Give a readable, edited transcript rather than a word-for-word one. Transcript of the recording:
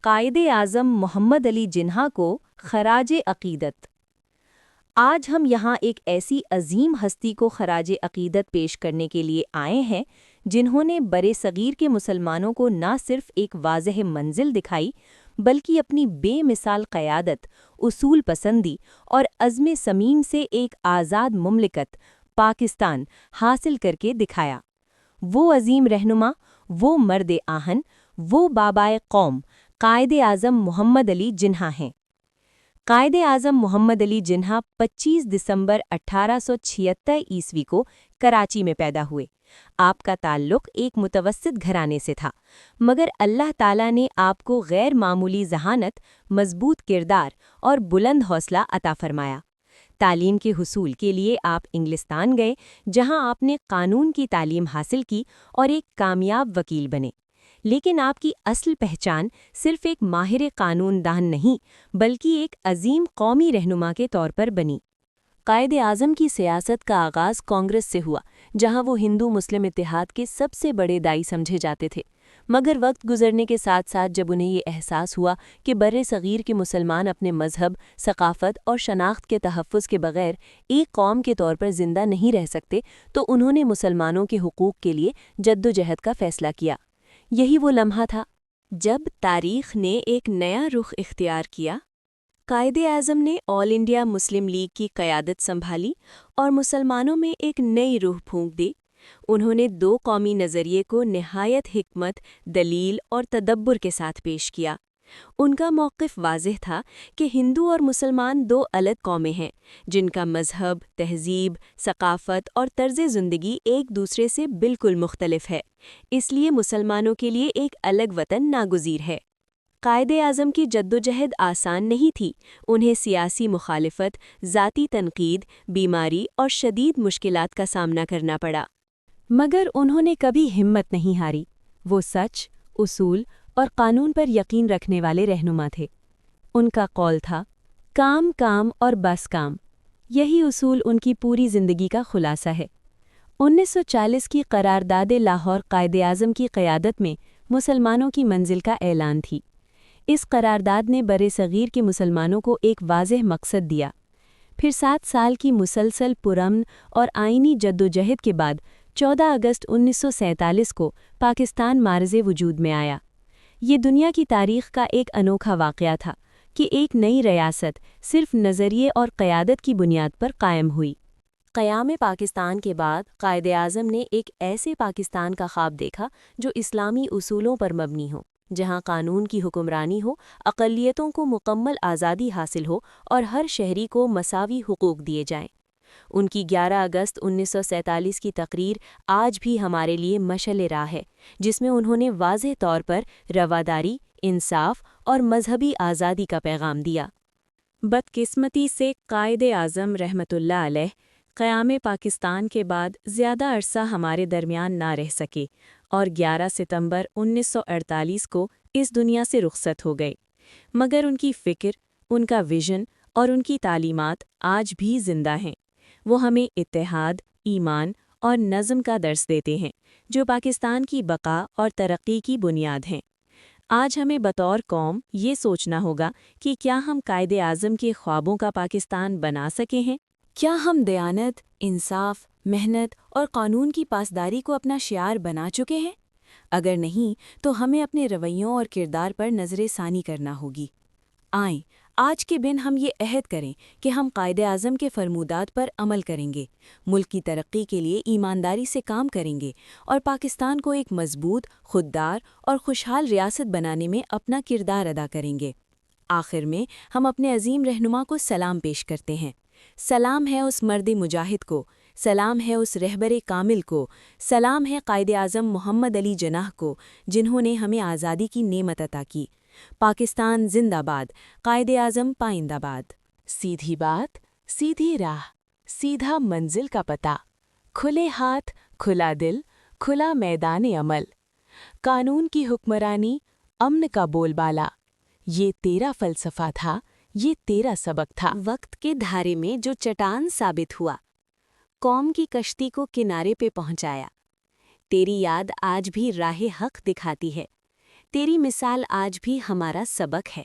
قائد اعظم محمد علی جناح کو خراج عقیدت۔ آج ہم یہاں ایک ایسی عظیم ہستی کو خراج عقیدت پیش کرنے کے لیے آئے ہیں جنہوں نے برصغیر کے مسلمانوں کو نہ صرف ایک واضح منزل دکھائی بلکہ اپنی بے مثال قیادت، اصول پسندی اور عزم صمیم سے ایک آزاد مملکت پاکستان حاصل کر کے دکھایا۔ وہ عظیم رہنما، وہ مرد آہن، وہ بابائے قوم قائد اعظم محمد علی جناح ہیں۔ قائد اعظم محمد علی جناح 25 دسمبر 1876 کو کراچی میں پیدا ہوئے۔ آپ کا تعلق ایک متوسط گھرانے سے تھا، مگر اللہ تعالیٰ نے آپ کو غیر معمولی ذہانت، مضبوط کردار اور بلند حوصلہ عطا فرمایا۔ تعلیم کے حصول کے لیے آپ انگلستان گئے، جہاں آپ نے قانون کی تعلیم حاصل کی اور ایک کامیاب وکیل بنے۔ لیکن آپ کی اصل پہچان صرف ایک ماہر قانون دان نہیں بلکہ ایک عظیم قومی رہنما کے طور پر بنی۔ قائد اعظم کی سیاست کا آغاز کانگریس سے ہوا، جہاں وہ ہندو مسلم اتحاد کے سب سے بڑے داعی سمجھے جاتے تھے۔ مگر وقت گزرنے کے ساتھ ساتھ جب انہیں یہ احساس ہوا کہ برصغیر کے مسلمان اپنے مذہب، ثقافت اور شناخت کے تحفظ کے بغیر ایک قوم کے طور پر زندہ نہیں رہ سکتے، تو انہوں نے مسلمانوں کے حقوق کے لیے جدوجہد کا فیصلہ کیا۔ یہی وہ لمحہ تھا جب تاریخ نے ایک نیا رخ اختیار کیا۔ قائد اعظم نے آل انڈیا مسلم لیگ کی قیادت سنبھالی اور مسلمانوں میں ایک نئی روح پھونک دی۔ انہوں نے دو قومی نظریے کو نہایت حکمت، دلیل اور تدبر کے ساتھ پیش کیا۔ ان کا موقف واضح تھا کہ ہندو اور مسلمان دو الگ قومیں ہیں جن کا مذہب، تہذیب، ثقافت اور طرز زندگی ایک دوسرے سے بالکل مختلف ہے، اس لیے مسلمانوں کے لیے ایک الگ وطن ناگزیر ہے۔ قائد اعظم کی جدوجہد آسان نہیں تھی، انہیں سیاسی مخالفت، ذاتی تنقید، بیماری اور شدید مشکلات کا سامنا کرنا پڑا۔ مگر انہوں نے کبھی ہمت نہیں ہاری۔ وہ سچ، اصول اور قانون پر یقین رکھنے والے رہنما تھے۔ ان کا قول تھا، کام کام اور بس کام۔ یہی اصول ان کی پوری زندگی کا خلاصہ ہے۔ 1940 کی قرارداد لاہور قائد اعظم کی قیادت میں مسلمانوں کی منزل کا اعلان تھی۔ اس قرارداد نے برصغیر کے مسلمانوں کو ایک واضح مقصد دیا۔ پھر 7 سال کی مسلسل پرامن اور آئینی جدوجہد کے بعد 14 اگست 1947 کو پاکستان معرض وجود میں آیا۔ یہ دنیا کی تاریخ کا ایک انوکھا واقعہ تھا کہ ایک نئی ریاست صرف نظریے اور قیادت کی بنیاد پر قائم ہوئی۔ قیام پاکستان کے بعد قائد اعظم نے ایک ایسے پاکستان کا خواب دیکھا جو اسلامی اصولوں پر مبنی ہو، جہاں قانون کی حکمرانی ہو، اقلیتوں کو مکمل آزادی حاصل ہو اور ہر شہری کو مساوی حقوق دیے جائیں۔ ان کی 11 اگست 1947 کی تقریر آج بھی ہمارے لیے مشعل راہ ہے، جس میں انہوں نے واضح طور پر رواداری، انصاف اور مذہبی آزادی کا پیغام دیا۔ بدقسمتی سے قائد اعظم رحمۃ اللہ علیہ قیام پاکستان کے بعد زیادہ عرصہ ہمارے درمیان نہ رہ سکے اور 11 ستمبر 1948 کو اس دنیا سے رخصت ہو گئے۔ مگر ان کی فکر، ان کا ویژن اور ان کی تعلیمات آج بھی زندہ ہیں۔ وہ ہمیں اتحاد، ایمان اور نظم کا درس دیتے ہیں، جو پاکستان کی بقا اور ترقی کی بنیاد ہیں۔ آج ہمیں بطور قوم یہ سوچنا ہوگا کہ کیا ہم قائد اعظم کے خوابوں کا پاکستان بنا سکے ہیں؟ کیا ہم دیانت، انصاف، محنت اور قانون کی پاسداری کو اپنا شعار بنا چکے ہیں؟ اگر نہیں تو ہمیں اپنے رویوں اور کردار پر نظر ثانی کرنا ہوگی۔ آئیں، آج کے دن ہم یہ عہد کریں کہ ہم قائد اعظم کے فرمودات پر عمل کریں گے، ملک کی ترقی کے لیے ایمانداری سے کام کریں گے اور پاکستان کو ایک مضبوط، خوددار اور خوشحال ریاست بنانے میں اپنا کردار ادا کریں گے۔ آخر میں ہم اپنے عظیم رہنما کو سلام پیش کرتے ہیں۔ سلام ہے اس مرد مجاہد کو، سلام ہے اس رہبر کامل کو، سلام ہے قائد اعظم محمد علی جناح کو، جنہوں نے ہمیں آزادی کی نعمت عطا کی۔ پاکستان زندہ باد، قائد اعظم پائندہ باد۔ سیدھی بات، سیدھی راہ، سیدھا منزل کا پتہ، کھلے ہاتھ، کھلا دل، کھلا میدان عمل، قانون کی حکمرانی، امن کا بول بالا، یہ تیرا فلسفہ تھا، یہ تیرا سبق تھا۔ وقت کے دھارے میں جو چٹان ثابت ہوا، قوم کی کشتی کو کنارے پہ پہنچایا۔ تیری یاد آج بھی راہ حق دکھاتی ہے، تیری مثال آج بھی ہمارا سبق ہے۔